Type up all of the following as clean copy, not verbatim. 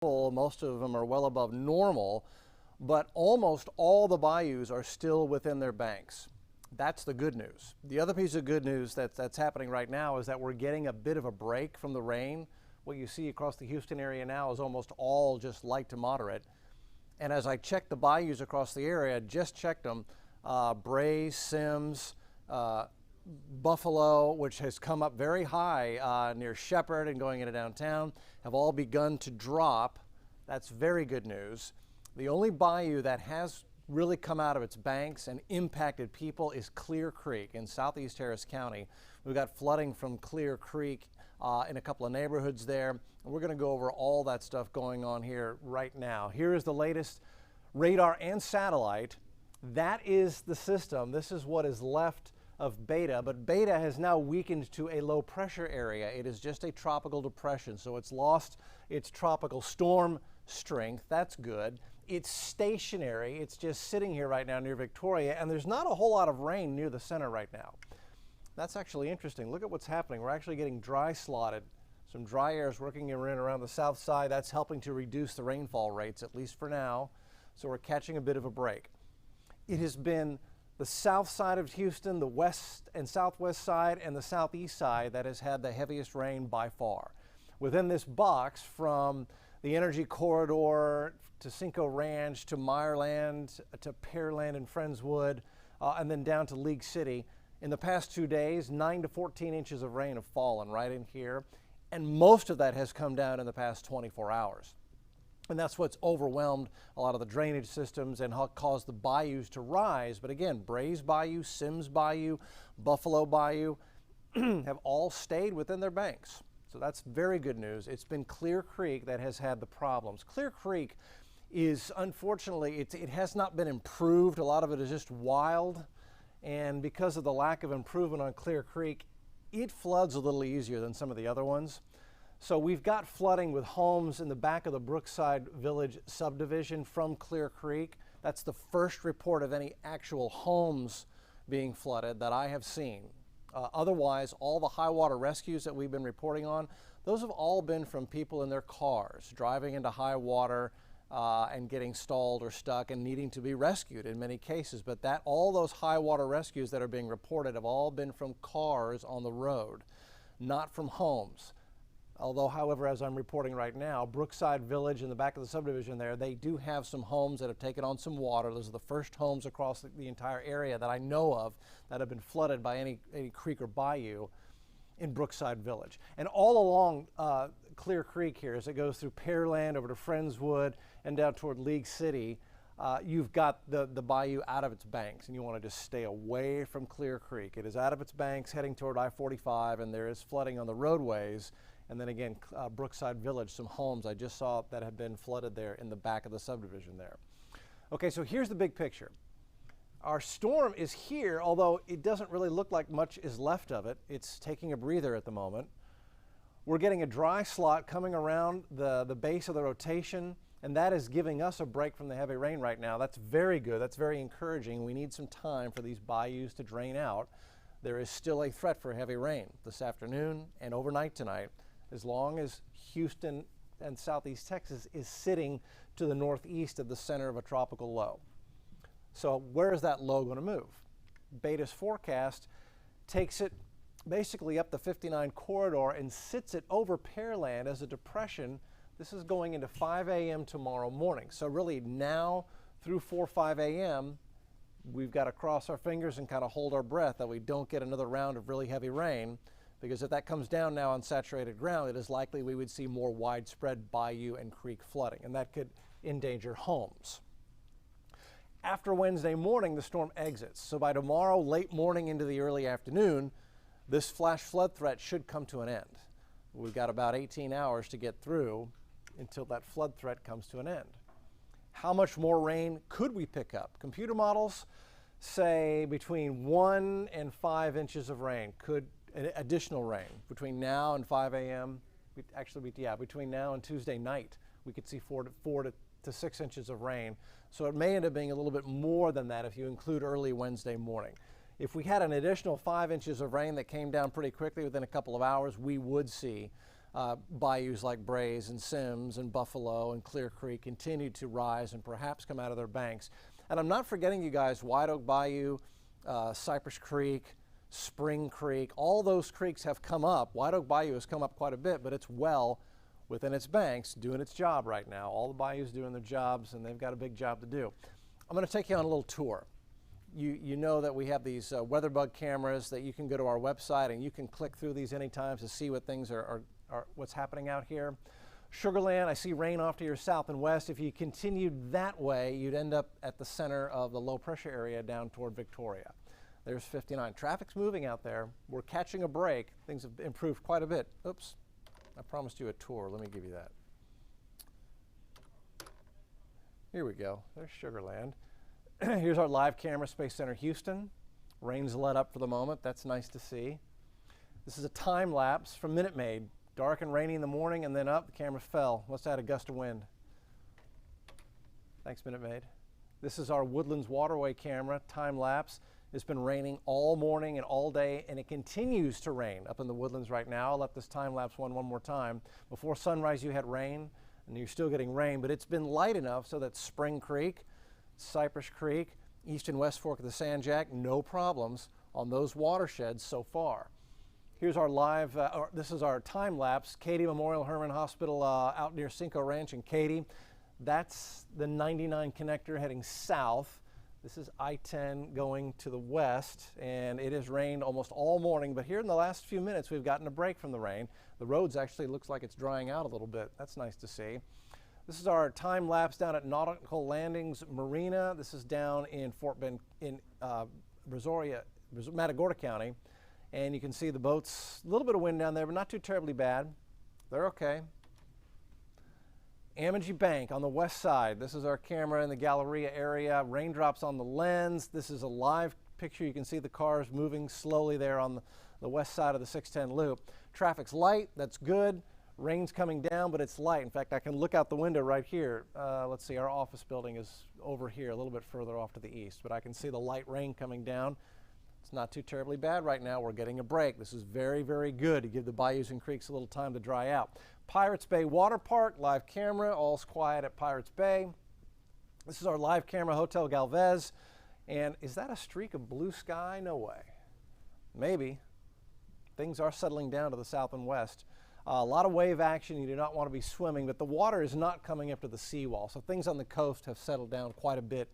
full. Most of them are well above normal, but almost all the bayous are still within their banks. That's the good news. The other piece of good news that's happening right now is that we're getting a bit of a break from the rain. What you see across the Houston area now is almost all just light to moderate. And as I checked the bayous across the area, just checked them, Bray, Sims, Buffalo, which has come up very high near Shepherd and going into downtown, have all begun to drop. That's very good news. The only bayou that has really come out of its banks and impacted people is Clear Creek in southeast Harris County. We've got flooding from Clear Creek in a couple of neighborhoods there. And we're going to go over all that stuff going on here right now. Here is the latest radar and satellite. That is the system. This is what is left of Beta, but Beta has now weakened to a low pressure area. It is just a tropical depression, so it's lost its tropical storm strength. That's good. It's stationary. It's just sitting here right now near Victoria, and there's not a whole lot of rain near the center right now. That's actually interesting. Look at what's happening. We're actually getting dry slotted. Some dry air is working in around the south side. That's helping to reduce the rainfall rates, at least for now. So we're catching a bit of a break. It has been the south side of Houston, the west and southwest side, and the southeast side that has had the heaviest rain by far. Within this box, from the Energy Corridor to Cinco Ranch to Meyerland to Pearland and Friendswood, and then down to League City, in the past 2 days, 9 to 14 inches of rain have fallen right in here, and most of that has come down in the past 24 hours. And that's what's overwhelmed a lot of the drainage systems and caused the bayous to rise. But again, Bray's Bayou, Sims Bayou, Buffalo Bayou have all stayed within their banks. So that's very good news. It's been Clear Creek that has had the problems. Clear Creek is, unfortunately, it has not been improved. A lot of it is just wild. And because of the lack of improvement on Clear Creek, it floods a little easier than some of the other ones. So we've got flooding with homes in the back of the Brookside Village subdivision from Clear Creek. That's the first report of any actual homes being flooded that I have seen. Otherwise, all the high water rescues that we've been reporting on, those have all been from people in their cars driving into high water and getting stalled or stuck and needing to be rescued in many cases. But all those high water rescues that are being reported have all been from cars on the road, not from homes. Although, however, as I'm reporting right now, Brookside Village in the back of the subdivision there, they do have some homes that have taken on some water. Those are the first homes across the entire area that I know of that have been flooded by any creek or bayou in Brookside Village. And all along Clear Creek here, as it goes through Pearland over to Friendswood and down toward League City, you've got the bayou out of its banks, and you want to just stay away from Clear Creek. It is out of its banks heading toward I-45, and there is flooding on the roadways. And then again, Brookside Village, some homes I just saw that have been flooded there in the back of the subdivision there. Okay, so here's the big picture. Our storm is here, although it doesn't really look like much is left of it. It's taking a breather at the moment. We're getting a dry slot coming around the base of the rotation, and that is giving us a break from the heavy rain right now. That's very good. That's very encouraging. We need some time for these bayous to drain out. There is still a threat for heavy rain this afternoon and overnight tonight, as long as Houston and southeast Texas is sitting to the northeast of the center of a tropical low. So where is that low going to move? Beta's forecast takes it basically up the 59 corridor and sits it over Pearland as a depression. This is going into 5 a.m. tomorrow morning. So really now through 5 a.m., we've got to cross our fingers and kind of hold our breath that we don't get another round of really heavy rain. Because if that comes down now on saturated ground, it is likely we would see more widespread bayou and creek flooding, and that could endanger homes. After Wednesday morning, the storm exits. So by tomorrow, late morning into the early afternoon, this flash flood threat should come to an end. We've got about 18 hours to get through until that flood threat comes to an end. How much more rain could we pick up? Computer models say between 1 and 5 inches of rain additional rain between now and 5 a.m. Between now and Tuesday night, we could see 4 to 6 inches of rain. So it may end up being a little bit more than that if you include early Wednesday morning. If we had an additional 5 inches of rain that came down pretty quickly within a couple of hours, we would see bayous like Brays and Sims and Buffalo and Clear Creek continue to rise and perhaps come out of their banks. And I'm not forgetting, you guys, White Oak Bayou, Cypress Creek, Spring Creek, all those creeks have come up. White Oak Bayou has come up quite a bit, but it's well within its banks doing its job right now. All the bayous doing their jobs, and they've got a big job to do. I'm going to take you on a little tour. You know that we have these WeatherBug cameras that you can go to our website and you can click through these anytime to see what things are what's happening out here. Sugarland, I see rain off to your south and west. If you continued that way, you'd end up at the center of the low pressure area down toward Victoria. There's 59. Traffic's moving out there. We're catching a break. Things have improved quite a bit. Oops, I promised you a tour. Let me give you that. Here we go. There's Sugarland. Here's our live camera, Space Center Houston. Rain's let up for the moment. That's nice to see. This is a time lapse from Minute Maid. Dark and rainy in the morning, and then up, the camera fell. What's that? A gust of wind. Thanks, Minute Maid. This is our Woodlands Waterway camera, time lapse. It's been raining all morning and all day, and it continues to rain up in the Woodlands right now. I'll let this time lapse one more time. Before sunrise, you had rain, and you're still getting rain, but it's been light enough so that Spring Creek, Cypress Creek, East and West Fork of the San Jac, no problems on those watersheds so far. Here's our live, this is our time lapse, Katy Memorial Hermann Hospital out near Cinco Ranch in Katy. That's the 99 connector heading south. This is I-10 going to the west, and it has rained almost all morning, but here in the last few minutes we've gotten a break from the rain. The roads actually looks like it's drying out a little bit. That's nice to see. This is our time lapse down at Nautical Landings Marina. This is down in Fort Bend in Matagorda County. And you can see the boats, a little bit of wind down there, but not too terribly bad. They're okay. Amagi Bank on the west side. This is our camera in the Galleria area. Raindrops on the lens. This is a live picture. You can see the cars moving slowly there on the west side of the 610 loop. Traffic's light. That's good. Rain's coming down, but it's light. In fact, I can look out the window right here. Let's see, our office building is over here, a little bit further off to the east, but I can see the light rain coming down. It's not too terribly bad right now. We're getting a break. This is very, very good to give the bayous and creeks a little time to dry out. Pirates Bay Water Park, live camera, all's quiet at Pirates Bay. This is our live camera, Hotel Galvez. And is that a streak of blue sky? No way. Maybe. Things are settling down to the south and west. A lot of wave action. You do not want to be swimming, but the water is not coming up to the seawall. So things on the coast have settled down quite a bit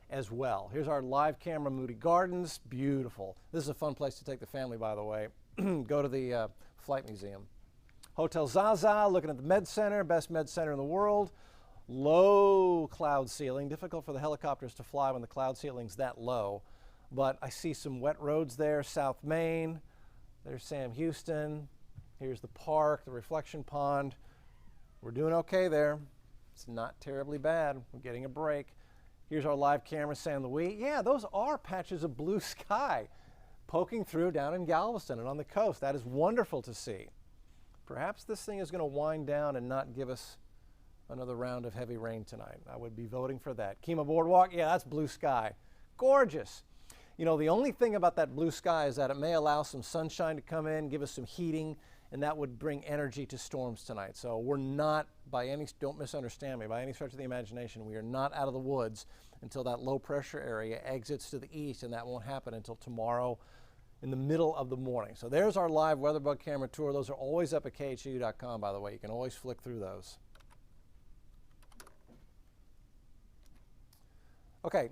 as well. Here's our live camera, Moody Gardens. Beautiful. This is a fun place to take the family, by the way. Go to the Flight Museum. Hotel Zaza, looking at the Med Center, best med center in the world. Low cloud ceiling. Difficult for the helicopters to fly when the cloud ceiling's that low. But I see some wet roads there. South Main. There's Sam Houston. Here's the park, the reflection pond. We're doing okay there. It's not terribly bad. We're getting a break. Here's our live camera, San Luis. Yeah, those are patches of blue sky poking through down in Galveston and on the coast. That is wonderful to see. Perhaps this thing is going to wind down and not give us another round of heavy rain tonight. I would be voting for that. Kemah Boardwalk, yeah, that's blue sky. Gorgeous. You know, the only thing about that blue sky is that it may allow some sunshine to come in, give us some heating, and that would bring energy to storms tonight. So we're not, don't misunderstand me, by any stretch of the imagination, we are not out of the woods until that low pressure area exits to the east, and that won't happen until tomorrow in the middle of the morning. So there's our live WeatherBug camera tour. Those are always up at KHU.com, by the way. You can always flick through those. Okay,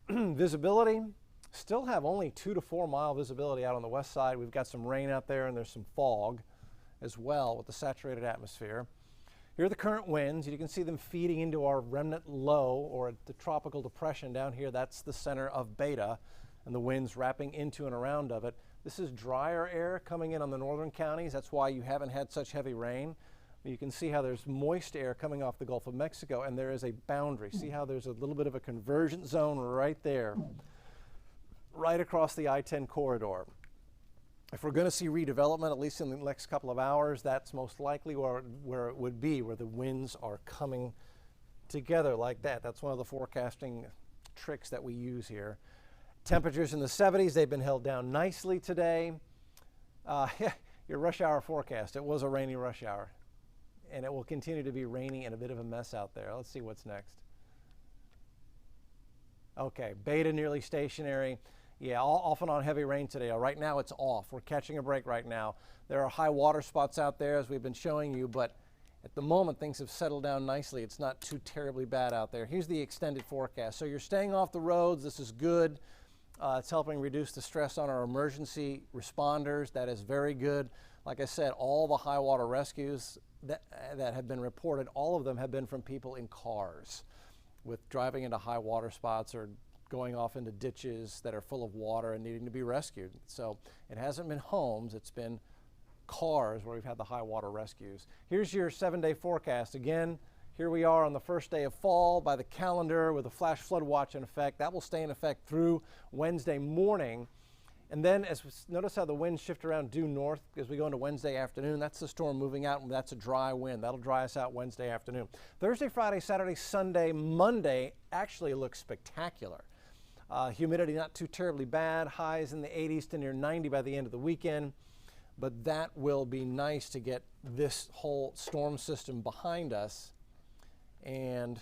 visibility. Still have only 2 to 4 mile visibility out on the west side. We've got some rain out there and there's some fog as well with the saturated atmosphere. Here are the current winds. You can see them feeding into our remnant low, or the tropical depression down here. That's the center of Beta, and the winds wrapping into and around of it. This is drier air coming in on the northern counties. That's why you haven't had such heavy rain. You can see how there's moist air coming off the Gulf of Mexico, and there is a boundary. See how there's a little bit of a convergent zone right there, right across the I-10 corridor. If we're going to see redevelopment, at least in the next couple of hours, that's most likely where it would be, where the winds are coming together like that. That's one of the forecasting tricks that we use here. Temperatures in the 70s, they've been held down nicely today. Your rush hour forecast, it was a rainy rush hour. and it will continue to be rainy and a bit of a mess out there. Let's see what's next. Okay, beta nearly stationary. Yeah, off and on heavy rain today. Right now it's off. We're catching a break right now. There are high water spots out there as we've been showing you, but at the moment things have settled down nicely. It's not too terribly bad out there. Here's the extended forecast. So you're staying off the roads. This is good. It's helping reduce the stress on our emergency responders. That is very good. Like I said, all the high water rescues that have been reported, all of them have been from people in cars with driving into high water spots or going off into ditches that are full of water and needing to be rescued. So it hasn't been homes, it's been cars where we've had the high water rescues. Here's your 7-day forecast. Again, here we are on the first day of fall by the calendar with a flash flood watch in effect. That will stay in effect through Wednesday morning. And then notice how the winds shift around due north as we go into Wednesday afternoon. That's the storm moving out, and that's a dry wind. That'll dry us out Wednesday afternoon. Thursday, Friday, Saturday, Sunday, Monday actually looks spectacular. Humidity not too terribly bad. Highs in the 80s to near 90 by the end of the weekend. But that will be nice to get this whole storm system behind us and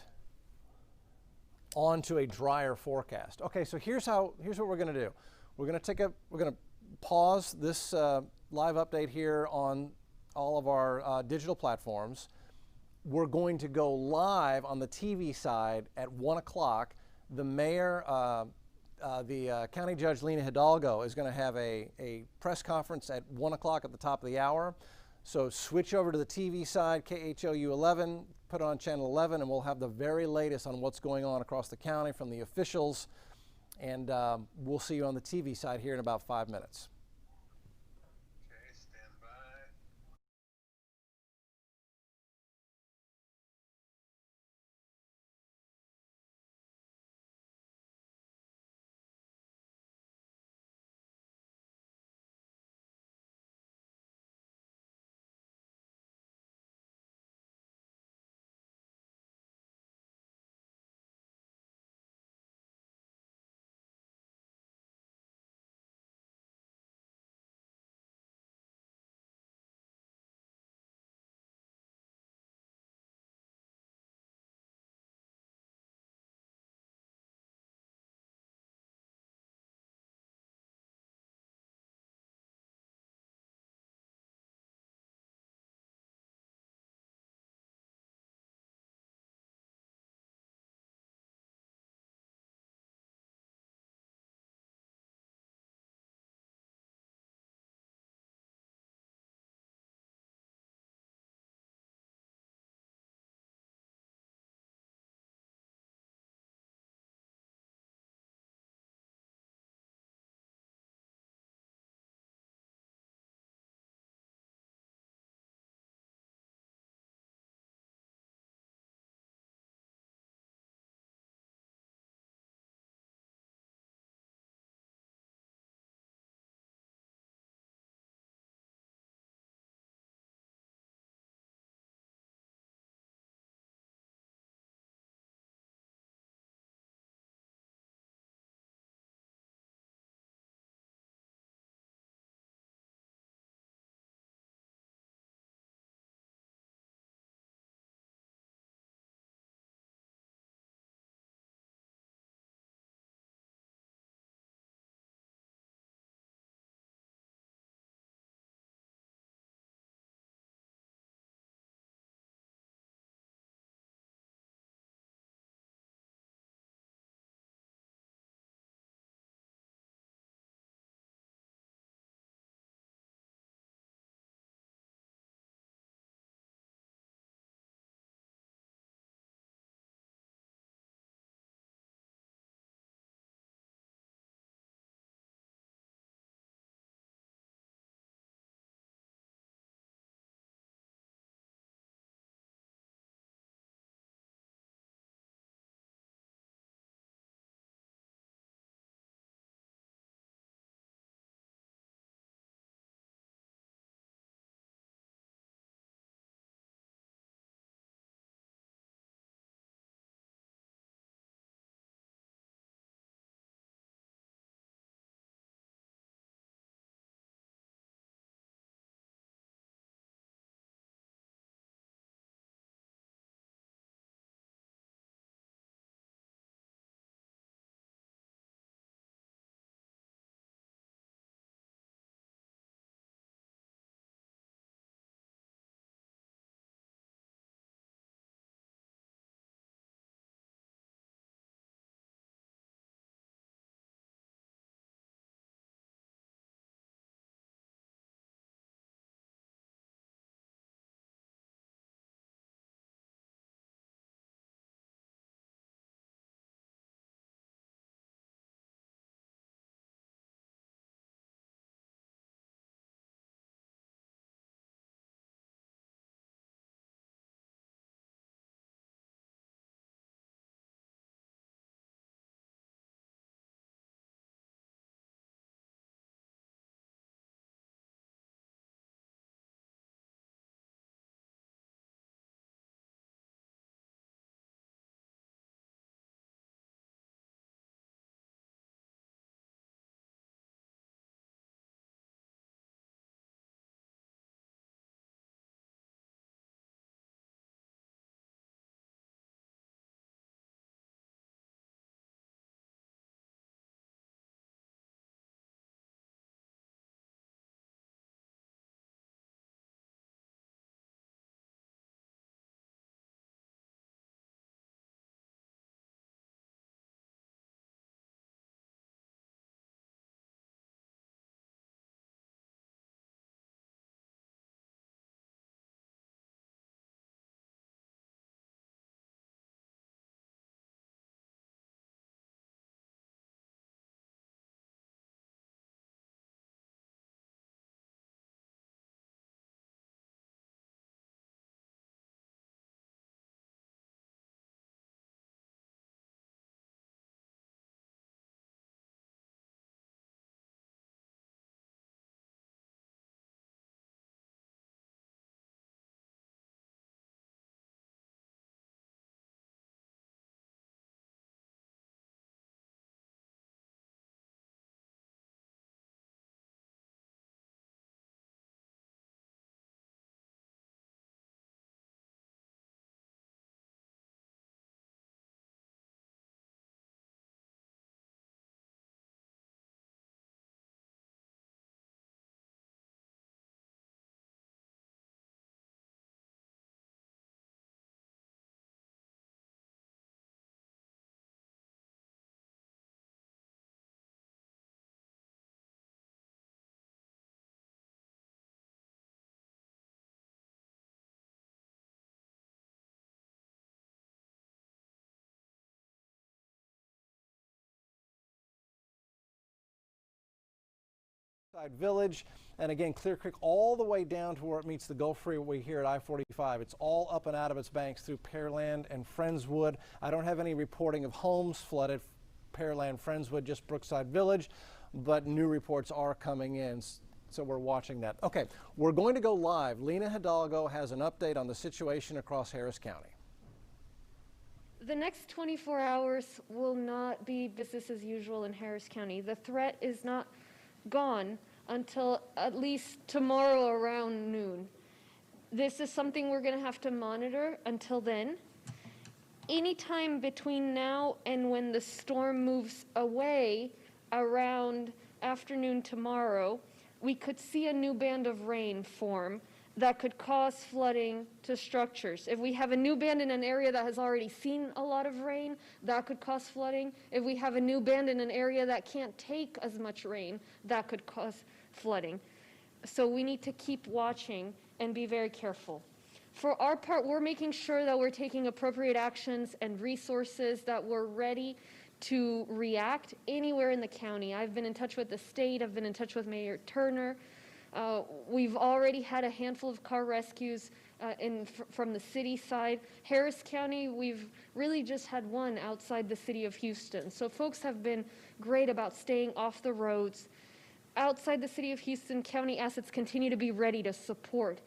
onto a drier forecast. Okay, so here's what we're going to do. We're going to pause this live update here on all of our digital platforms. We're going to go live on the TV side at 1 o'clock. The mayor, the County Judge Lina Hidalgo is going to have a press conference at 1 o'clock at the top of the hour. So switch over to the TV side, KHOU 11, put on channel 11, and we'll have the very latest on what's going on across the county from the officials. And we'll see you on the TV side here in about 5 minutes. Village, and again, Clear Creek all the way down to where it meets the Gulf Freeway here at I-45. It's all up and out of its banks through Pearland and Friendswood. I don't have any reporting of homes flooded, Pearland, Friendswood, just Brookside Village, but new reports are coming in. So we're watching that. Okay, we're going to go live. Lina Hidalgo has an update on the situation across Harris County. The next 24 hours will not be business as usual in Harris County. The threat is not gone until at least tomorrow around noon. This is something we're going to have to monitor until then. Anytime between now and when the storm moves away around afternoon tomorrow, we could see a new band of rain form that could cause flooding to structures. If we have a new band in an area that has already seen a lot of rain, that could cause flooding. If we have a new band in an area that can't take as much rain, that could cause flooding. So we need to keep watching and be very careful. For our part, we're making sure that we're taking appropriate actions and resources, that we're ready to react anywhere in the county. I've been in touch with the state, I've been in touch with Mayor Turner. We've already had a handful of car rescues from the city side. Harris County, we've really just had one outside the city of Houston. So folks have been great about staying off the roads. Outside the city of Houston, county assets continue to be ready to support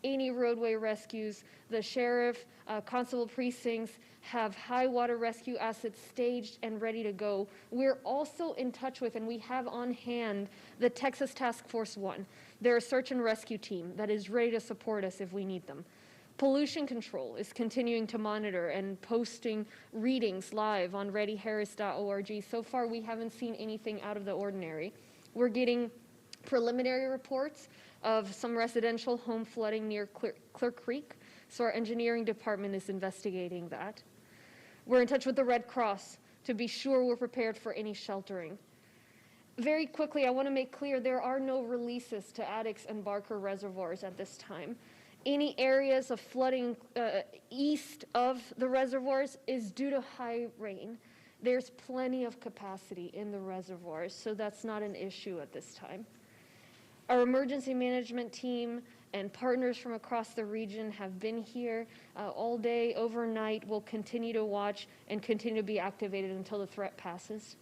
any roadway rescues. The sheriff, constable precincts have high water rescue assets staged and ready to go. We're also in touch with, and we have on hand, the Texas Task Force 1. They're a search and rescue team that is ready to support us if we need them. Pollution control is continuing to monitor and posting readings live on readyharris.org. So far, we haven't seen anything out of the ordinary. We're getting preliminary reports of some residential home flooding near Clear Creek, so our engineering department is investigating that. We're in touch with the Red Cross to be sure we're prepared for any sheltering. Very quickly, I want to make clear there are no releases to Addicks and Barker reservoirs at this time. Any areas of flooding east of the reservoirs is due to high rain. There's plenty of capacity in the reservoirs, so that's not an issue at this time. Our emergency management team and partners from across the region have been here all day, overnight. We'll continue to watch and continue to be activated until the threat passes.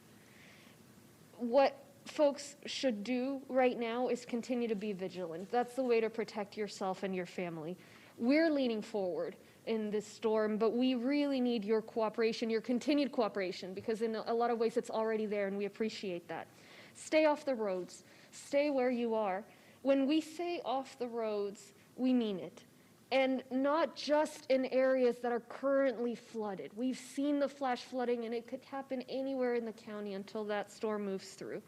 What folks should do right now is continue to be vigilant. That's the way to protect yourself and your family. We're leaning forward in this storm, but we really need your cooperation, your continued cooperation, because in a lot of ways it's already there and we appreciate that. Stay off the roads. Stay where you are. When we say off the roads, we mean it. And not just in areas that are currently flooded. We've seen the flash flooding, and it could happen anywhere in the county until that storm moves through.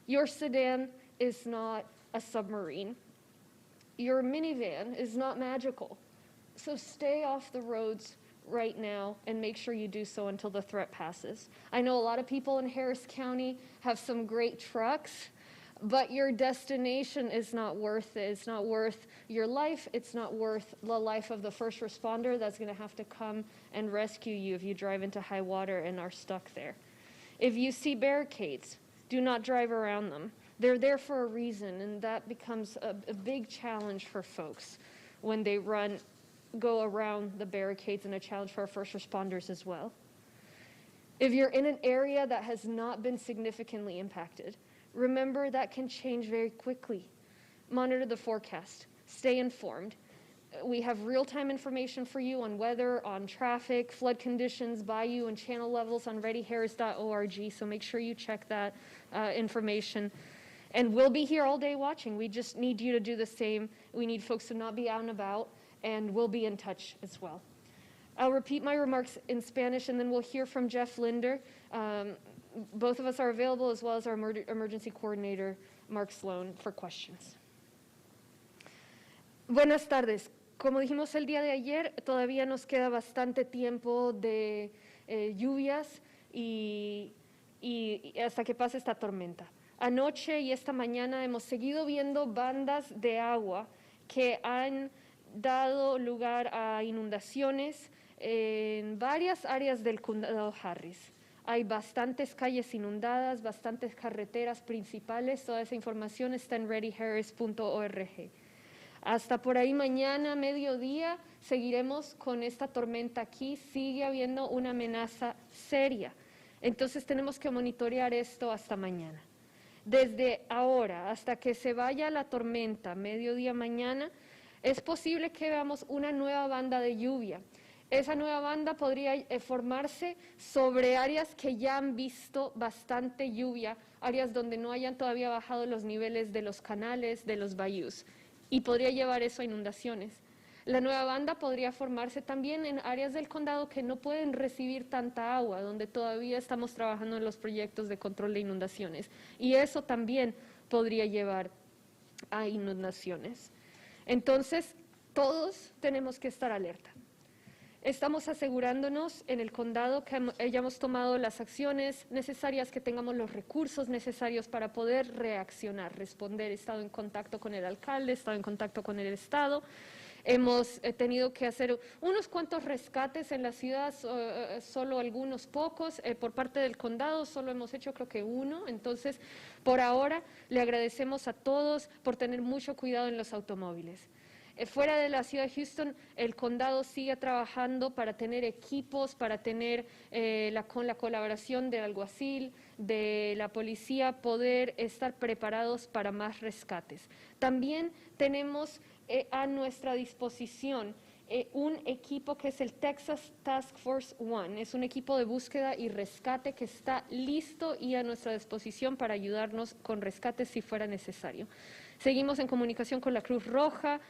Your sedan is not a submarine. Your minivan is not magical. So stay off the roads right now and make sure you do so until the threat passes. I know a lot of people in Harris County have some great trucks, but your destination is not worth it. It's not worth your life. It's not worth the life of the first responder that's going to have to come and rescue you if you drive into high water and are stuck there. If you see barricades, do not drive around them. They're there for a reason, and that becomes a big challenge for folks when they go around the barricades, and a challenge for our first responders as well. If you're in an area that has not been significantly impacted, remember that can change very quickly. Monitor the forecast. Stay informed. We have real-time information for you on weather, on traffic, flood conditions, bayou and channel levels on readyharris.org, so make sure you check that information. And we'll be here all day watching. We just need you to do the same. We need folks to not be out and about, and we'll be in touch as well. I'll repeat my remarks in Spanish, and then we'll hear from Jeff Linder. Both of us are available, as well as our emergency coordinator, Mark Sloan, for questions. Buenas tardes. Como dijimos el día de ayer, todavía nos queda bastante tiempo de lluvias y hasta que pase esta tormenta. Anoche y esta mañana hemos seguido viendo bandas de agua que han dado lugar a inundaciones en varias áreas del condado Harris. Hay bastantes calles inundadas, bastantes carreteras principales. Toda esa información está en readyharris.org. Hasta por ahí mañana, mediodía, seguiremos con esta tormenta aquí. Sigue habiendo una amenaza seria. Entonces tenemos que monitorear esto hasta mañana. Desde ahora hasta que se vaya la tormenta, mediodía mañana, es posible que veamos una nueva banda de lluvia. Esa nueva banda podría formarse sobre áreas que ya han visto bastante lluvia, áreas donde no hayan todavía bajado los niveles de los canales, de los bayous, y podría llevar eso a inundaciones. La nueva banda podría formarse también en áreas del condado que no pueden recibir tanta agua, donde todavía estamos trabajando en los proyectos de control de inundaciones, y eso también podría llevar a inundaciones. Entonces, todos tenemos que estar alerta. Estamos asegurándonos en el condado que hayamos tomado las acciones necesarias, que tengamos los recursos necesarios para poder reaccionar, responder. He estado en contacto con el alcalde, he estado en contacto con el estado. Hemos tenido que hacer unos cuantos rescates en la ciudad, solo algunos pocos. Por parte del condado solo hemos hecho creo que uno. Entonces, por ahora, le agradecemos a todos por tener mucho cuidado en los automóviles. Fuera de la ciudad de Houston, el condado sigue trabajando para tener equipos, para tener con la colaboración del alguacil, de la policía, poder estar preparados para más rescates. También tenemos a nuestra disposición un equipo que es el Texas Task Force One. Es un equipo de búsqueda y rescate que está listo y a nuestra disposición para ayudarnos con rescates si fuera necesario. Seguimos en comunicación con la Cruz Roja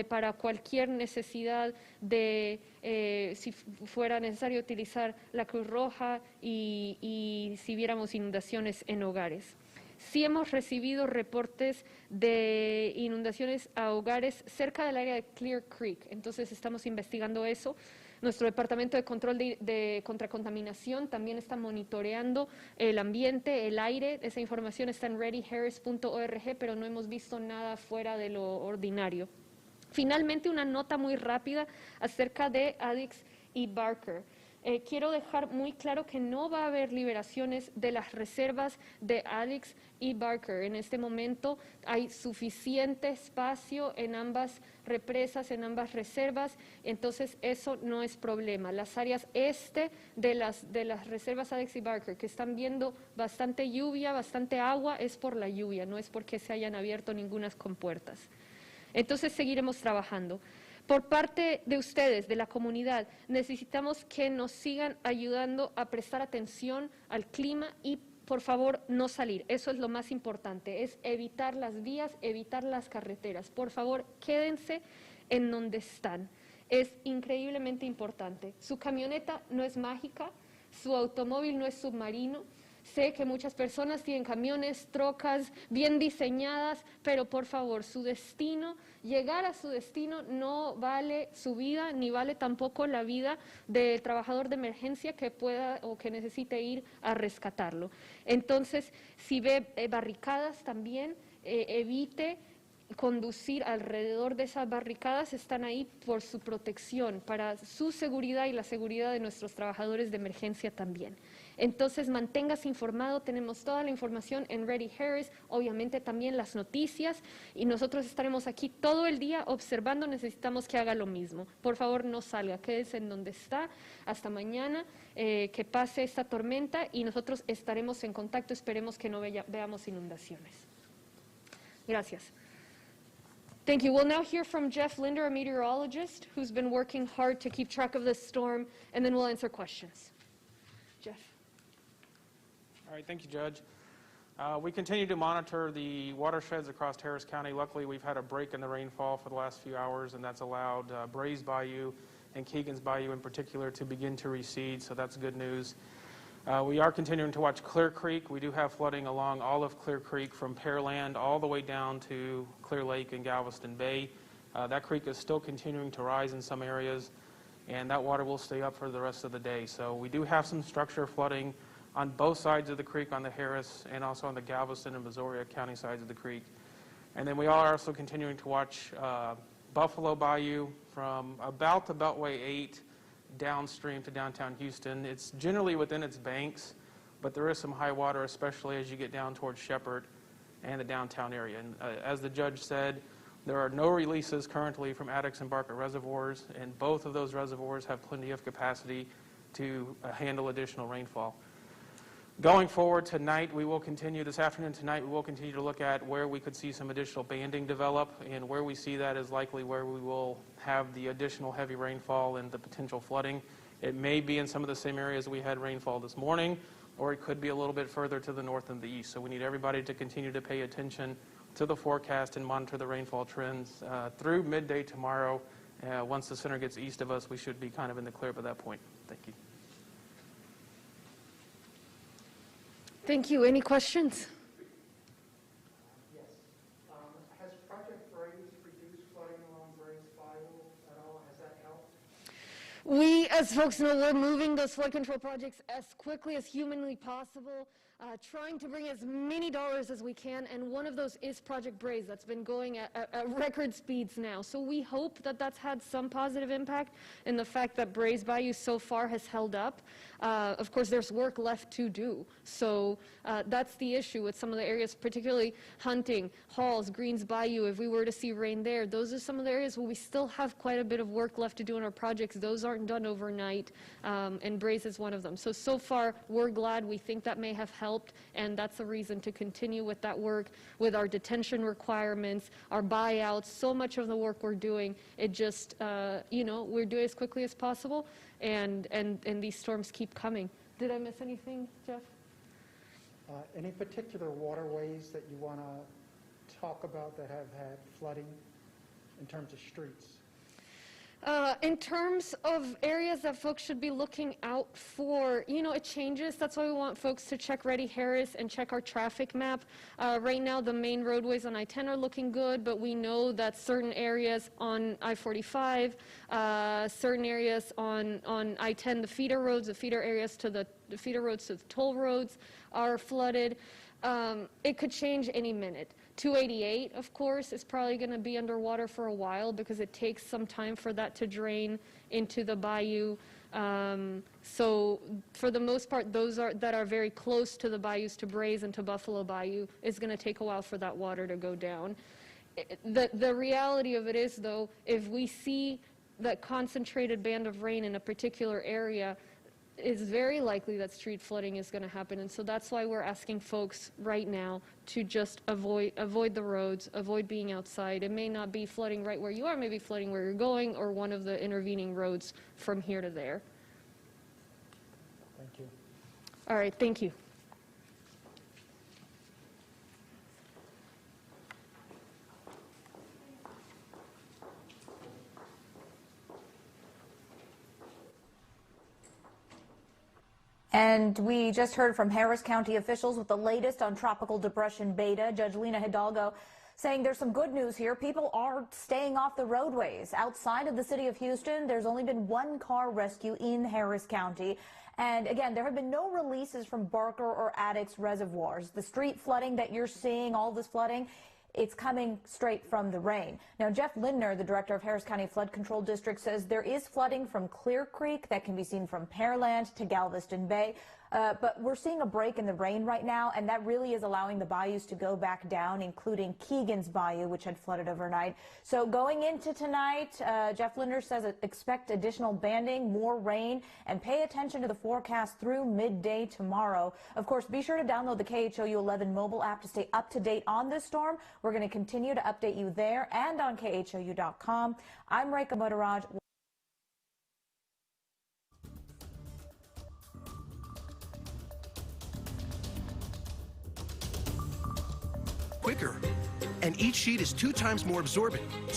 para cualquier necesidad de, si fuera necesario utilizar la Cruz Roja y si viéramos inundaciones en hogares. Sí hemos recibido reportes de inundaciones a hogares cerca del área de Clear Creek, entonces estamos investigando eso. Nuestro departamento de control de contracontaminación también está monitoreando el ambiente, el aire. Esa información está en readyharris.org, pero no hemos visto nada fuera de lo ordinario. Finalmente, una nota muy rápida acerca de Addicts y Barker. Quiero dejar muy claro que no va a haber liberaciones de las reservas de Addicts y Barker. En este momento hay suficiente espacio en ambas represas, en ambas reservas, entonces eso no es problema. Las áreas este de las reservas Addicts y Barker, que están viendo bastante lluvia, bastante agua, es por la lluvia, no es porque se hayan abierto ninguna compuertas. Entonces seguiremos trabajando. Por parte de ustedes, de la comunidad, necesitamos que nos sigan ayudando a prestar atención al clima y, por favor, no salir. Eso es lo más importante, es evitar las vías, evitar las carreteras. Por favor, quédense en donde están. Es increíblemente importante. Su camioneta no es mágica, su automóvil no es submarino. Sé que muchas personas tienen camiones, trocas bien diseñadas, pero por favor, su destino, llegar a su destino no vale su vida, ni vale tampoco la vida del trabajador de emergencia que pueda o que necesite ir a rescatarlo. Entonces, si ve barricadas también, evite conducir alrededor de esas barricadas. Están ahí por su protección, para su seguridad y la seguridad de nuestros trabajadores de emergencia también. Entonces, manténgase informado, tenemos toda la información en Ready Harris, obviamente también las noticias, y nosotros estaremos aquí todo el día observando. Necesitamos que haga lo mismo. Por favor, no salga, quédese en donde está hasta mañana, que pase esta tormenta, y nosotros estaremos en contacto. Esperemos que no veamos inundaciones. Gracias. Thank you. We'll now hear from Jeff Linder, a meteorologist, who's been working hard to keep track of this storm, and then we'll answer questions. Jeff. All right, thank you, Judge. We continue to monitor the watersheds across Harris County. Luckily, we've had a break in the rainfall for the last few hours, and that's allowed Bray's Bayou and Keegan's Bayou in particular to begin to recede, so that's good news. We are continuing to watch Clear Creek. We do have flooding along all of Clear Creek from Pearland all the way down to Clear Lake and Galveston Bay. That creek is still continuing to rise in some areas, and that water will stay up for the rest of the day. So we do have some structure flooding on both sides of the creek, on the Harris and also on the Galveston and Missouri County sides of the creek. And then we are also continuing to watch Buffalo Bayou from about the Beltway 8 downstream to downtown Houston. It's generally within its banks, but there is some high water, especially as you get down towards Shepherd and the downtown area. And as the judge said, there are no releases currently from Addicks and Barker reservoirs, and both of those reservoirs have plenty of capacity to handle additional rainfall. Going forward tonight, we will continue, this afternoon tonight, we will continue to look at where we could see some additional banding develop, and where we see that is likely where we will have the additional heavy rainfall and the potential flooding. It may be in some of the same areas we had rainfall this morning, or it could be a little bit further to the north and the east. So we need everybody to continue to pay attention to the forecast and monitor the rainfall trends through midday tomorrow. Once the center gets east of us, we should be kind of in the clear by that point. Thank you. Thank you. Any questions? Yes. Has Project Bayou reduced flooding along Bayou at all? Has that helped? We, as folks know, we're moving those flood control projects as quickly as humanly possible, trying to bring as many dollars as we can, and one of those is Project Braze. That's been going at record speeds now. So we hope that that's had some positive impact in the fact that Braze Bayou so far has held up. Of course, there's work left to do. So that's the issue with some of the areas, particularly Hunting, Halls, Greens Bayou. If we were to see rain there, those are some of the areas where we still have quite a bit of work left to do in our projects. Those aren't done overnight, and Braze is one of them. So far, we're glad. We think that may have helped, and that's a reason to continue with that work, with our detention requirements, our buyouts, so much of the work we're doing. It just, we're doing as quickly as possible, and these storms keep coming. Did I miss anything, Jeff? Any particular waterways that you want to talk about that have had flooding in terms of streets? In terms of areas that folks should be looking out for, it changes. That's why we want folks to check Ready Harris and check our traffic map. Right now, the main roadways on I-10 are looking good, but we know that certain areas on I-45, certain areas on I-10, the feeder roads, the feeder areas to the feeder roads to the toll roads are flooded. It could change any minute. 288, of course, is probably going to be underwater for a while because it takes some time for that to drain into the bayou. So for the most part, those that are very close to the bayous, to Braze and to Buffalo Bayou, it's going to take a while for that water to go down. The reality of it is, though, if we see that concentrated band of rain in a particular area, it's very likely that street flooding is going to happen. And so that's why we're asking folks right now to just avoid the roads, avoid being outside. It may not be flooding right where you are, maybe flooding where you're going, or one of the intervening roads from here to there. Thank you. All right, thank you. And we just heard from Harris County officials with the latest on Tropical Depression Beta. Judge Lina Hidalgo saying there's some good news here. People are staying off the roadways. Outside of the city of Houston, there's only been one car rescue in Harris County. And again, there have been no releases from Barker or Addicks reservoirs. The street flooding that you're seeing, all this flooding, it's coming straight from the rain. Now, Jeff Lindner, the director of Harris County Flood Control District, says there is flooding from Clear Creek that can be seen from Pearland to Galveston Bay. But we're seeing a break in the rain right now, and that really is allowing the bayous to go back down, including Keegan's Bayou, which had flooded overnight. So going into tonight, Jeff Lindner says expect additional banding, more rain, and pay attention to the forecast through midday tomorrow. Of course, be sure to download the KHOU 11 mobile app to stay up to date on this storm. We're going to continue to update you there and on KHOU.com. I'm Rekha Motoraj. Quicker, and each sheet is 2 times more absorbent.